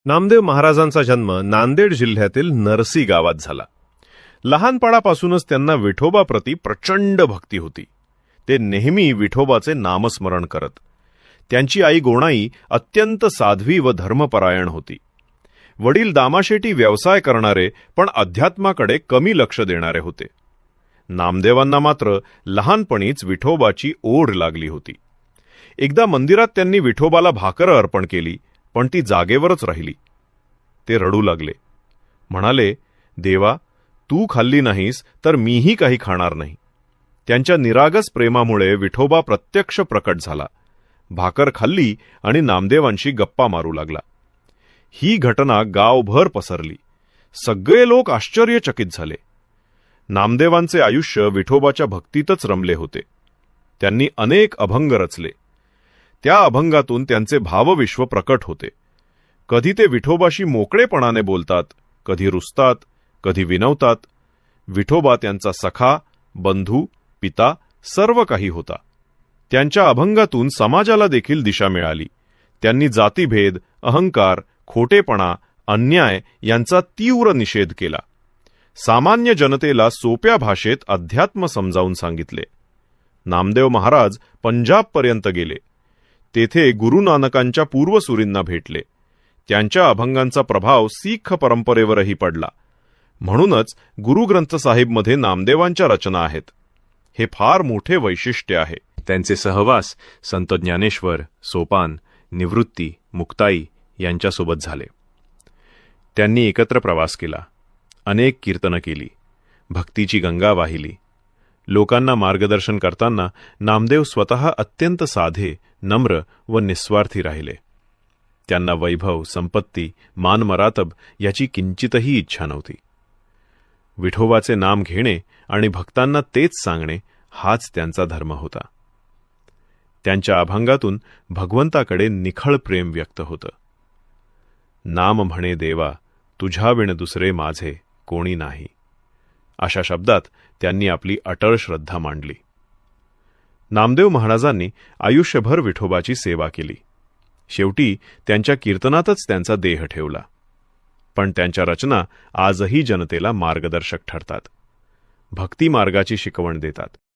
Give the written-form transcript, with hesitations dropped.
नामदेव महाराजांचा जन्म नांदेड जिल्ह्यातील नरसी गावात झाला. लहानपणापासूनच त्यांना विठोबाप्रती प्रचंड भक्ती होती. ते नेहमी विठोबाचे नामस्मरण करत. त्यांची आई गोणाई अत्यंत साध्वी व धर्मपरायण होती. वडील दामाशेटी व्यवसाय करणारे पण अध्यात्माकडे कमी लक्ष देणारे होते. नामदेवांना मात्र लहानपणीच विठोबाची ओढ लागली होती. एकदा मंदिरात त्यांनी विठोबाला भाकर अर्पण केली, पण ती जागेवरच राहिली. ते रडू लागले. म्हणाले, देवा, तू खाल्ली नाहीस तर मीही काही खाणार नाही. त्यांच्या निरागस प्रेमामुळे विठोबा प्रत्यक्ष प्रकट झाला. भाकर खाल्ली आणि नामदेवांशी गप्पा मारू लागला. ही घटना गावभर पसरली. सगळे लोक आश्चर्यचकित झाले. नामदेवांचे आयुष्य विठोबाच्या भक्तीतच रमले होते. त्यांनी अनेक अभंग रचले. त्या अभंगातून त्यांचे भावविश्व प्रकट होते. कधी ते विठोबाशी मोकळेपणाने बोलतात, कधी रुसतात, कधी विनवतात. विठोबा त्यांचा सखा, बंधू, पिता सर्व काही होता. त्यांच्या अभंगातून समाजाला देखील दिशा मिळाली. त्यांनी जातीभेद, अहंकार, खोटेपणा, अन्याय यांचा तीव्र निषेध केला. सामान्य जनतेला सोप्या भाषेत अध्यात्म समजावून सांगितले. नामदेव महाराज पंजाबपर्यंत गेले. तेथे गुरु नानकांच्या पूर्वसुरींना भेटले. त्यांच्या अभंगांचा प्रभाव सीख परंपरेवरही पडला. म्हणूनच गुरु ग्रंथ साहिबमध्ये नामदेवांच्या रचना आहेत. हे फार मोठे वैशिष्ट्य आहे. त्यांचे सहवास संत ज्ञानेश्वर, सोपान, निवृत्ती, मुक्ताई यांच्यासोबत झाले. त्यांनी एकत्र प्रवास केला. अनेक कीर्तनं केली. भक्तीची गंगा वाहिली. लोकांना मार्गदर्शन करताना नामदेव स्वतः अत्यंत साधे, नम्र व निस्वार्थी राहिले. त्यांना वैभव, संपत्ती, मानमरातब याची किंचितही इच्छा नव्हती. विठोबाचे नाम घेणे आणि भक्तांना तेच सांगणे हाच त्यांचा धर्म होता. त्यांच्या अभंगातून भगवंताकडे निखळ प्रेम व्यक्त होतं. नाम म्हणे देवा, तुझ्याविण दुसरे माझे कोणी नाही. अशा शब्दात त्यांनी आपली अटळ श्रद्धा मांडली. नामदेव महाराजांनी आयुष्यभर विठोबाची सेवा केली. शेवटी त्यांच्या कीर्तनातच त्यांचा देह ठेवला. पण त्यांच्या रचना आजही जनतेला मार्गदर्शक ठरतात. भक्ती मार्गाची शिकवण देतात.